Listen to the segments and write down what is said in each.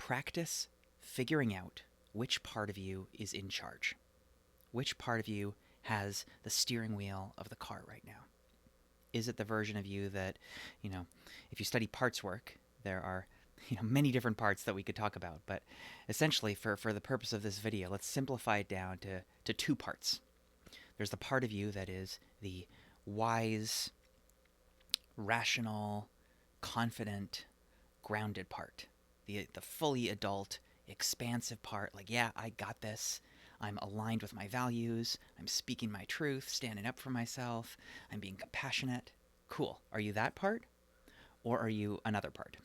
practice figuring out which part of you is in charge. Which part of you has the steering wheel of the car right now? Is it the version of you that, if you study parts work, there are many different parts that we could talk about, but essentially for the purpose of this video, let's simplify it down to two parts. There's the part of you that is the wise, rational, confident, grounded part. The fully adult, expansive part, like, yeah, I got this. I'm aligned with my values. I'm speaking my truth, standing up for myself. I'm being compassionate. Cool. Are you that part? Or are you another part?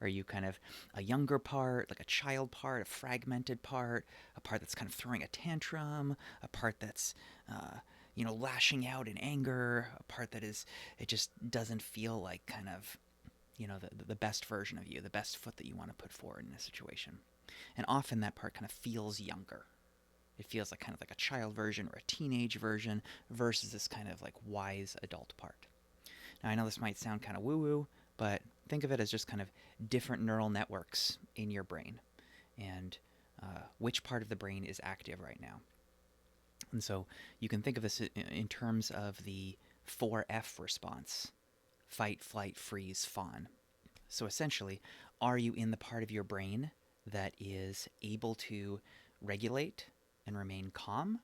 Are you kind of a younger part, like a child part, a fragmented part, a part that's kind of throwing a tantrum, a part that's, lashing out in anger, a part that it just doesn't feel like kind of, the best version of you, the best foot that you want to put forward in a situation. And often that part kind of feels younger. It feels like kind of like a child version or a teenage version versus this kind of like wise adult part. Now, I know this might sound kind of woo-woo, but think of it as just kind of different neural networks in your brain and which part of the brain is active right now. And so you can think of this in terms of the 4F response: fight, flight, freeze, fawn. So essentially, are you in the part of your brain that is able to regulate and remain calm?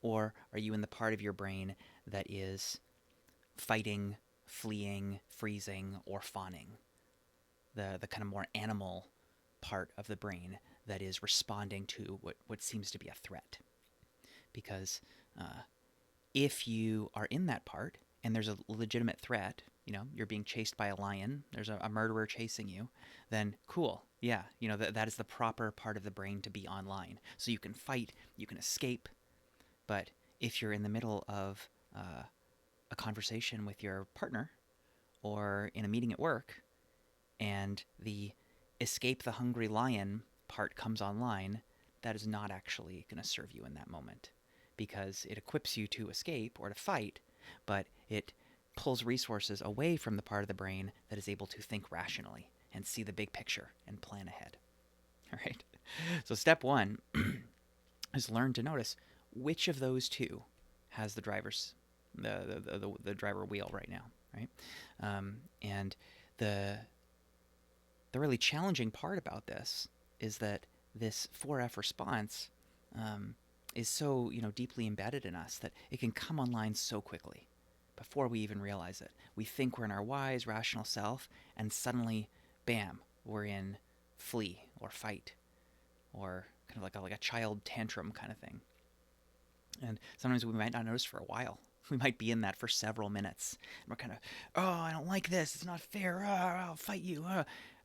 Or are you in the part of your brain that is fighting, fleeing, freezing, or fawning? The kind of more animal part of the brain that is responding to what seems to be a threat. Because if you are in that part and there's a legitimate threat, you're being chased by a lion, there's a murderer chasing you, then cool. Yeah, that is the proper part of the brain to be online. So you can fight, you can escape. But if you're in the middle of a conversation with your partner or in a meeting at work and the escape the hungry lion part comes online, that is not actually going to serve you in that moment, because it equips you to escape or to fight, but it pulls resources away from the part of the brain that is able to think rationally and see the big picture and plan ahead. All right. So step one is learn to notice which of those two has the driver wheel right now, right? And the really challenging part about this is that this 4F response is so deeply embedded in us that it can come online so quickly before we even realize it. We think we're in our wise, rational self, and suddenly, bam, we're in flee or fight, or kind of like a child tantrum kind of thing. And sometimes we might not notice for a while. We might be in that for several minutes. And we're kind of, oh, I don't like this. It's not fair. I'll fight you.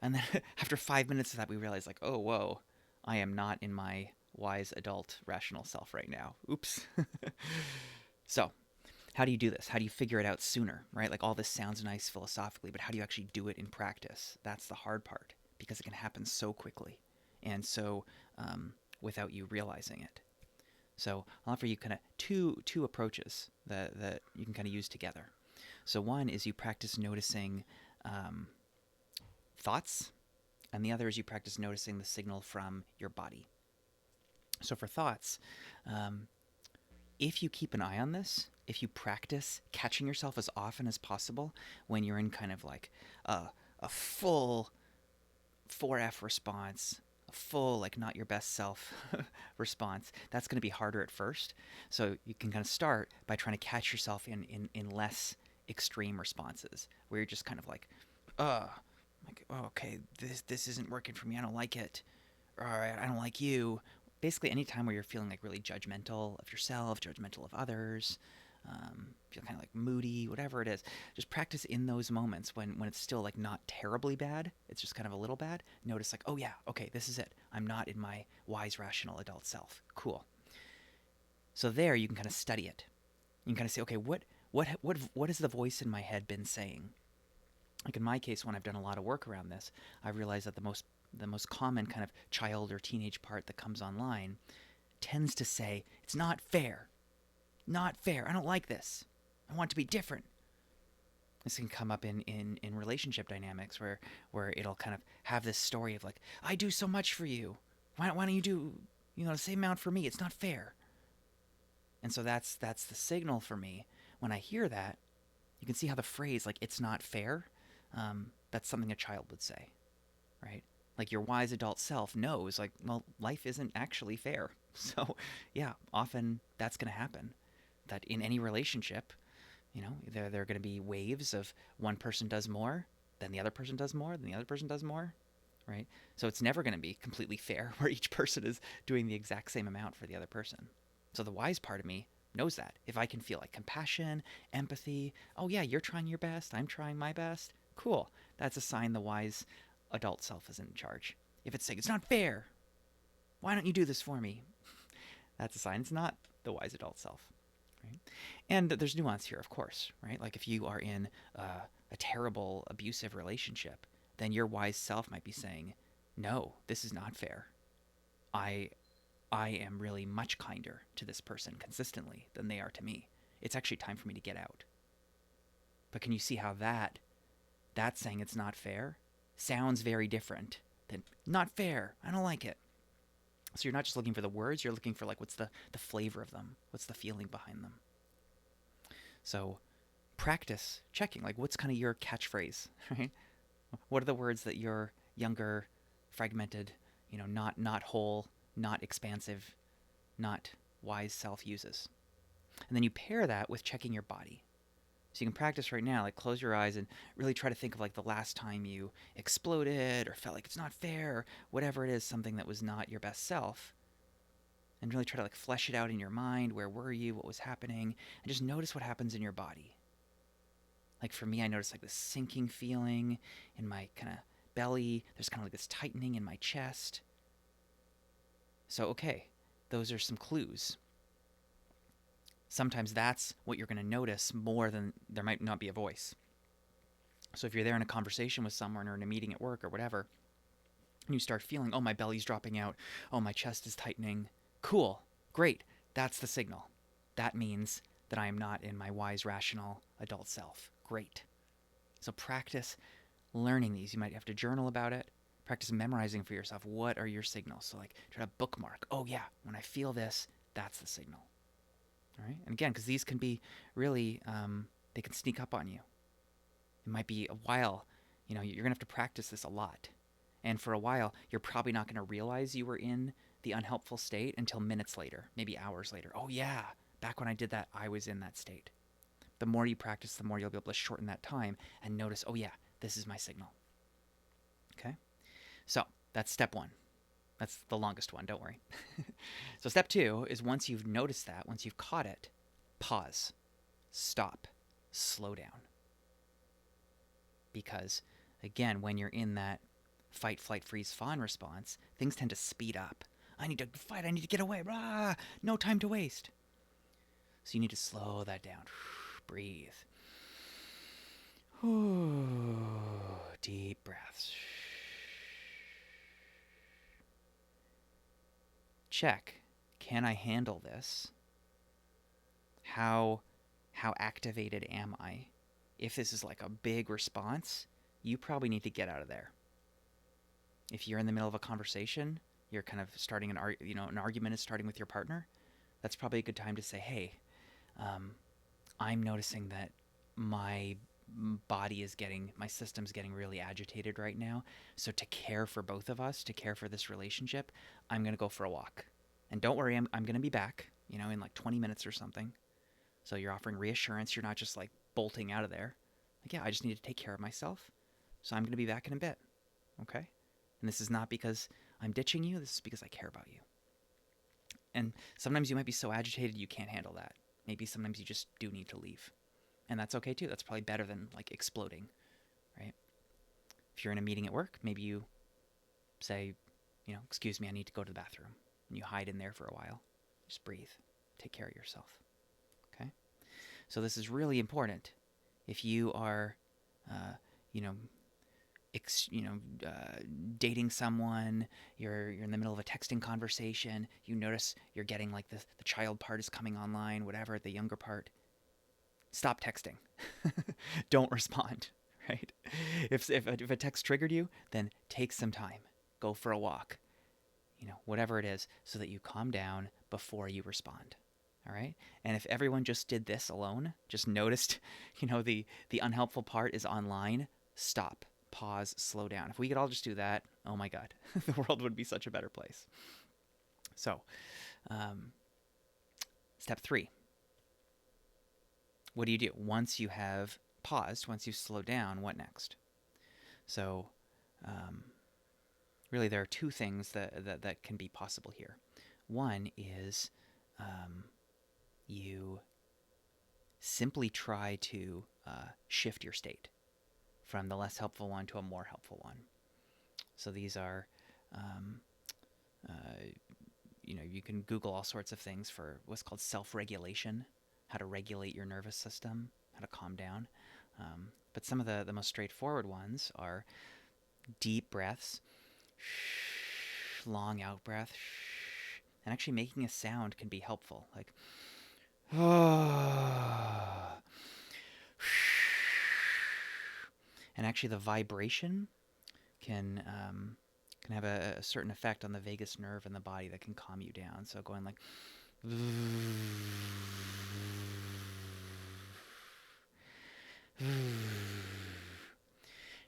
And then after 5 minutes of that, we realize like, oh, whoa, I am not in my wise adult rational self right now. Oops. So how do you do this? How do you figure it out sooner, right? Like all this sounds nice philosophically, but how do you actually do it in practice? That's the hard part, because it can happen so quickly and so without you realizing it. So I'll offer you kind of two approaches that you can kind of use together. So one is you practice noticing thoughts, and the other is you practice noticing the signal from your body. So for thoughts, if you keep an eye on this, if you practice catching yourself as often as possible when you're in kind of like a full 4F response, a full like not your best self response, that's going to be harder at first. So you can kind of start by trying to catch yourself in less extreme responses where you're just kind of like, oh, okay, this isn't working for me. I don't like it. All right, I don't like you. Basically, any time where you're feeling like really judgmental of yourself, judgmental of others, feel kind of like moody, whatever it is, just practice in those moments when it's still like not terribly bad. It's just kind of a little bad. Notice like, oh yeah, okay, this is it. I'm not in my wise, rational adult self. Cool. So there you can kind of study it. You can kind of say, okay, what has the voice in my head been saying? Like in my case, when I've done a lot of work around this, I've realized that the most common kind of child or teenage part that comes online tends to say, it's not fair. Not fair. I don't like this. I want it to be different. This can come up in relationship dynamics where it'll kind of have this story of like, I do so much for you. Why don't you do, the same amount for me? It's not fair. And so that's the signal for me. When I hear that, you can see how the phrase like "it's not fair," that's something a child would say, right? Like your wise adult self knows, like, well, life isn't actually fair. So yeah, often that's going to happen. That in any relationship, there are going to be waves of one person does more, then the other person does more, then the other person does more, right? So it's never going to be completely fair where each person is doing the exact same amount for the other person. So the wise part of me knows that. If I can feel like compassion, empathy, oh yeah, you're trying your best, I'm trying my best, cool. That's a sign the wise adult self is in charge. If it's saying, it's not fair, why don't you do this for me? That's a sign it's not the wise adult self. Right? And there's nuance here, of course, right? Like if you are in a terrible abusive relationship, then your wise self might be saying, no, this is not fair. I I am really much kinder to this person consistently than they are to me. It's actually time for me to get out. But can you see how that saying it's not fair sounds very different than not fair. I don't like it. So you're not just looking for the words, you're looking for like what's the flavor of them? What's the feeling behind them? So practice checking like what's kind of your catchphrase, right? What are the words that your younger, fragmented, not whole, not expansive, not wise self uses? And then you pair that with checking your body. So you can practice right now, like close your eyes and really try to think of like the last time you exploded or felt like it's not fair, or whatever it is, something that was not your best self. And really try to like flesh it out in your mind. Where were you? What was happening? And just notice what happens in your body. Like for me, I notice like this sinking feeling in my kind of belly. There's kind of like this tightening in my chest. So, okay, those are some clues. Sometimes that's what you're going to notice more than there might not be a voice. So if you're there in a conversation with someone or in a meeting at work or whatever, and you start feeling, oh, my belly's dropping out, oh, my chest is tightening, cool, great, that's the signal. That means that I am not in my wise, rational adult self. Great. So practice learning these. You might have to journal about it. Practice memorizing for yourself. What are your signals? So like try to bookmark. Oh yeah, when I feel this, that's the signal. All right. And again, because these can be really, they can sneak up on you. It might be a while. You're gonna have to practice this a lot. And for a while, you're probably not going to realize you were in the unhelpful state until minutes later, maybe hours later. Oh yeah, back when I did that, I was in that state. The more you practice, the more you'll be able to shorten that time and notice, oh yeah, this is my signal. Okay? So that's step one. That's the longest one, don't worry. So step two is once you've noticed that, once you've caught it, pause, stop, slow down. Because again, when you're in that fight, flight, freeze, fawn response, things tend to speed up. I need to fight, I need to get away, rah, no time to waste. So you need to slow that down. Breathe. Deep breaths. Check. Can I handle this? How activated am I? If this is like a big response, you probably need to get out of there. If you're in the middle of a conversation, you're kind of starting an argument is starting with your partner, that's probably a good time to say, hey, I'm noticing that my my system's getting really agitated right now. So to care for both of us, to care for this relationship, I'm going to go for a walk. And don't worry, I'm going to be back, in like 20 minutes or something. So you're offering reassurance. You're not just like bolting out of there. Like, yeah, I just need to take care of myself. So I'm going to be back in a bit. Okay? And this is not because I'm ditching you. This is because I care about you. And sometimes you might be so agitated you can't handle that. Maybe sometimes you just do need to leave. And that's okay too. That's probably better than like exploding, right? If you're in a meeting at work, maybe you say, excuse me, I need to go to the bathroom. And you hide in there for a while. Just breathe. Take care of yourself. Okay? So this is really important. If you are, dating someone, you're in the middle of a texting conversation, you notice you're getting like the child part is coming online, whatever, the younger part. stop texting. Don't respond, right? If a text triggered you, then take some time. Go for a walk, whatever it is, so that you calm down before you respond. All right. And if everyone just did this alone, just noticed, the unhelpful part is online, stop, pause, slow down. If we could all just do that, oh my God, the world would be such a better place. So, um, step 3. What do you do? Once you have paused, once you've slowed down, what next? So, um, really, there are 2 things that can be possible here. One is you simply try to shift your state from the less helpful one to a more helpful one. So these are, um, uh, you can Google all sorts of things for what's called self-regulation, how to regulate your nervous system, how to calm down. But some of the most straightforward ones are deep breaths, long out breath, and actually making a sound can be helpful, like and actually the vibration can have a certain effect on the vagus nerve in the body that can calm you down. So going like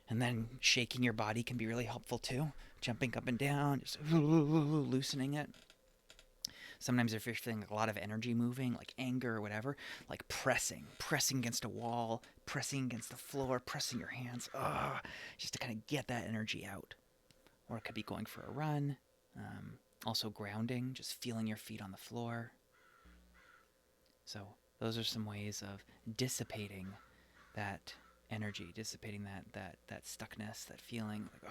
and then shaking your body can be really helpful too. Jumping up and down, just loosening it. Sometimes if you're feeling a lot of energy moving, like anger or whatever, like pressing against a wall, pressing against the floor, pressing your hands, just to kind of get that energy out. Or it could be going for a run. Also grounding, just feeling your feet on the floor. So those are some ways of dissipating that energy, dissipating that stuckness, that feeling, like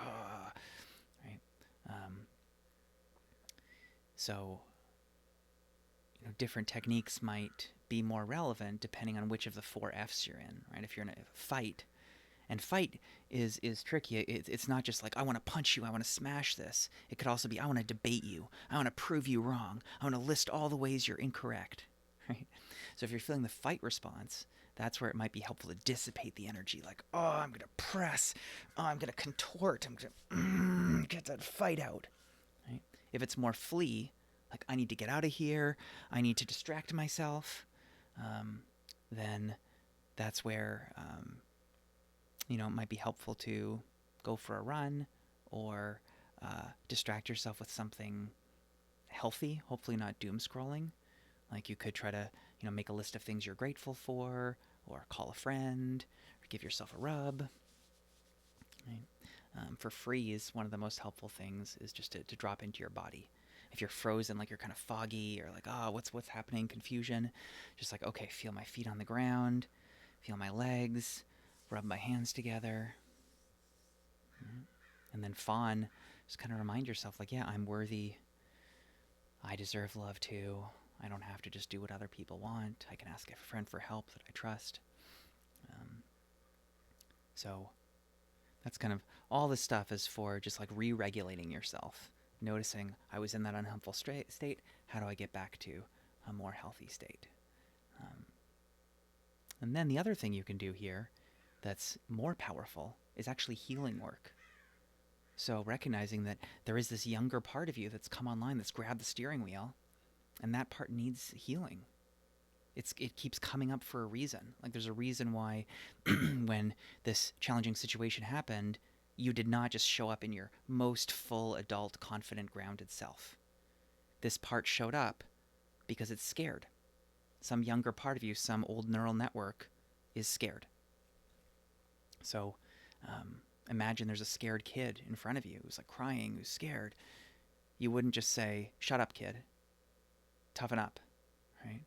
right? So different techniques might be more relevant depending on which of the 4 F's you're in, right? If you're in a fight, and fight is tricky. It's not just like, I want to punch you, I want to smash this. It could also be, I want to debate you, I want to prove you wrong, I want to list all the ways you're incorrect, right? So if you're feeling the fight response, that's where it might be helpful to dissipate the energy. Like, I'm going to press, I'm going to contort, I'm going to get that fight out, right? If it's more flee, like, I need to get out of here, I need to distract myself, then that's where, it might be helpful to go for a run or distract yourself with something healthy, hopefully not doom scrolling. Like, you could try to, make a list of things you're grateful for, or call a friend, or give yourself a rub. Right? For freeze, one of the most helpful things is just to drop into your body. If you're frozen, like you're kind of foggy, or like, what's happening, confusion, just like, okay, feel my feet on the ground, feel my legs, rub my hands together. And then fawn, just kind of remind yourself, like, yeah, I'm worthy. I deserve love too. I don't have to just do what other people want. I can ask a friend for help that I trust. So that's kind of, all this stuff is for just like re-regulating yourself. Noticing, I was in that unhelpful state. How do I get back to a more healthy state? And then the other thing you can do here that's more powerful is actually healing work. So recognizing that there is this younger part of you that's come online, that's grabbed the steering wheel, and that part needs healing. It keeps coming up for a reason. Like, there's a reason why when this challenging situation happened, you did not just show up in your most full adult, confident, grounded self. This part showed up because it's scared. Some younger part of you, some old neural network is scared. So imagine there's a scared kid in front of you who's like crying, who's scared. You wouldn't just say, shut up, kid. Toughen up, right?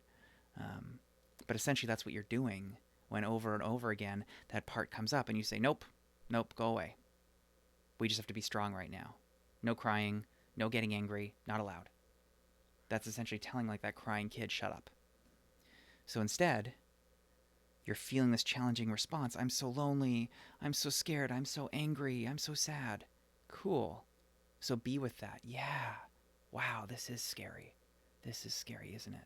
But essentially that's what you're doing when over and over again that part comes up and you say, nope, go away. We just have to be strong right now. No crying, no getting angry, not allowed. That's essentially telling like that crying kid, shut up. So instead, you're feeling this challenging response. I'm so lonely. I'm so scared. I'm so angry. I'm so sad. Cool. So be with that. Yeah. Wow, this is scary. This is scary, isn't it?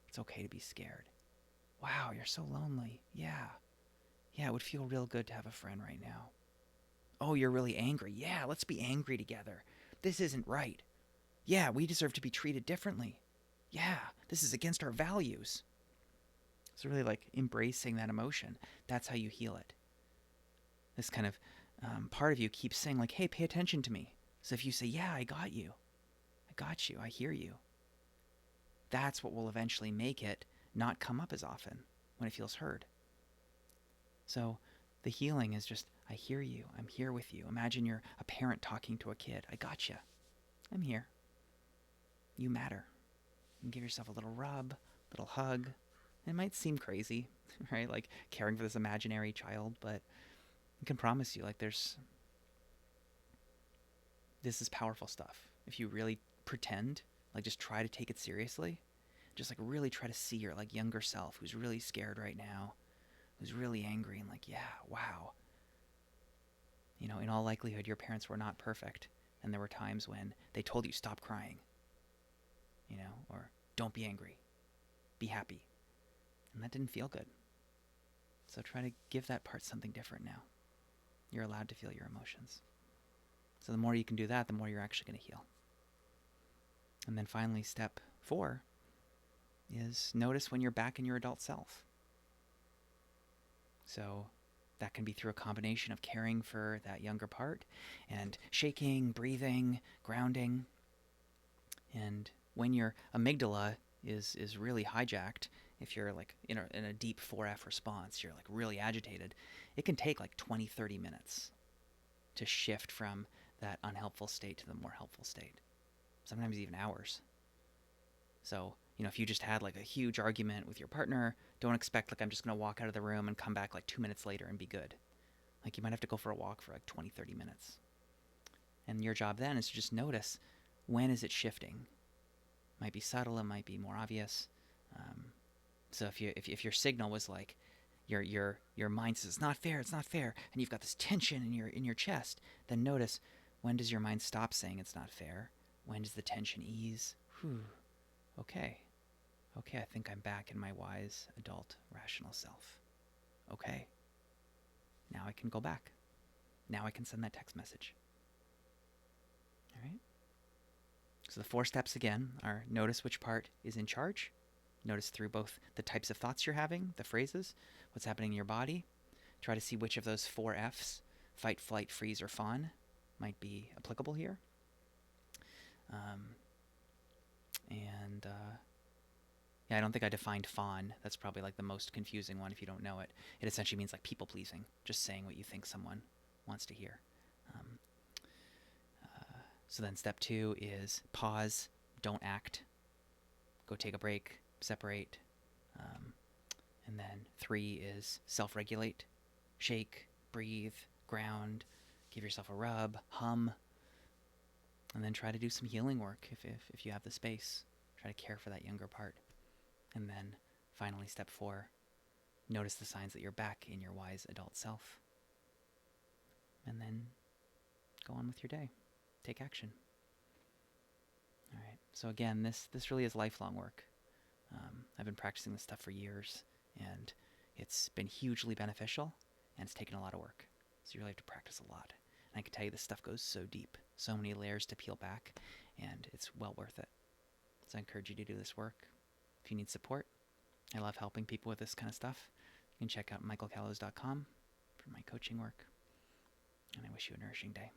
It's okay to be scared. Wow, you're so lonely. Yeah. Yeah, it would feel real good to have a friend right now. Oh, you're really angry. Yeah, let's be angry together. This isn't right. Yeah, we deserve to be treated differently. Yeah, this is against our values. It's really like embracing that emotion. That's how you heal it. This kind of part of you keeps saying, like, hey, pay attention to me. So if you say, yeah, I got you, I hear you, that's what will eventually make it not come up as often when it feels heard. So the healing is just, I hear you, I'm here with you. Imagine you're a parent talking to a kid. I got you. I'm here. You matter. You can give yourself a little rub, a little hug. It might seem crazy, right? Like caring for this imaginary child, but I can promise you, like, this is powerful stuff. If you really pretend, like, just try to take it seriously, just like really try to see your like younger self who's really scared right now, who's really angry, and like, yeah, wow. In all likelihood, your parents were not perfect, and there were times when they told you stop crying, or don't be angry, be happy, and that didn't feel good. So try to give that part something different now. You're allowed to feel your emotions. So the more you can do that, the more you're actually going to heal. And then finally, step 4 is notice when you're back in your adult self. So that can be through a combination of caring for that younger part and shaking, breathing, grounding. And when your amygdala is really hijacked, if you're like in a deep 4F response, you're like really agitated, it can take like 20, 30 minutes to shift from that unhelpful state to the more helpful state. Sometimes even hours. So, if you just had like a huge argument with your partner, don't expect like I'm just going to walk out of the room and come back like 2 minutes later and be good. Like you might have to go for a walk for like 20, 30 minutes. And your job then is to just notice, when is it shifting? It might be subtle, it might be more obvious. So if your signal was like your mind says it's not fair, and you've got this tension in your chest, then notice, when does your mind stop saying it's not fair? When does the tension ease? Whew. Okay, I think I'm back in my wise, adult, rational self. Okay, now I can go back. Now I can send that text message. All right? So the 4 steps again are: notice which part is in charge. Notice through both the types of thoughts you're having, the phrases, what's happening in your body. Try to see which of those 4 Fs, fight, flight, freeze, or fawn, might be applicable here. Yeah, I don't think I defined fawn. That's probably like the most confusing one if you don't know it. It essentially means like people pleasing, just saying what you think someone wants to hear. So then step 2 is pause, don't act, go take a break, separate. And then 3 is self-regulate, shake, breathe, ground, give yourself a rub, hum, and then try to do some healing work if you have the space. Try to care for that younger part. And then finally, step 4, notice the signs that you're back in your wise adult self. And then go on with your day. Take action. All right. So again, this really is lifelong work. I've been practicing this stuff for years, and it's been hugely beneficial, and it's taken a lot of work. So you really have to practice a lot. And I can tell you this stuff goes so deep, so many layers to peel back, and it's well worth it. So I encourage you to do this work. If you need support, I love helping people with this kind of stuff. You can check out michaelcallows.com for my coaching work. And I wish you a nourishing day.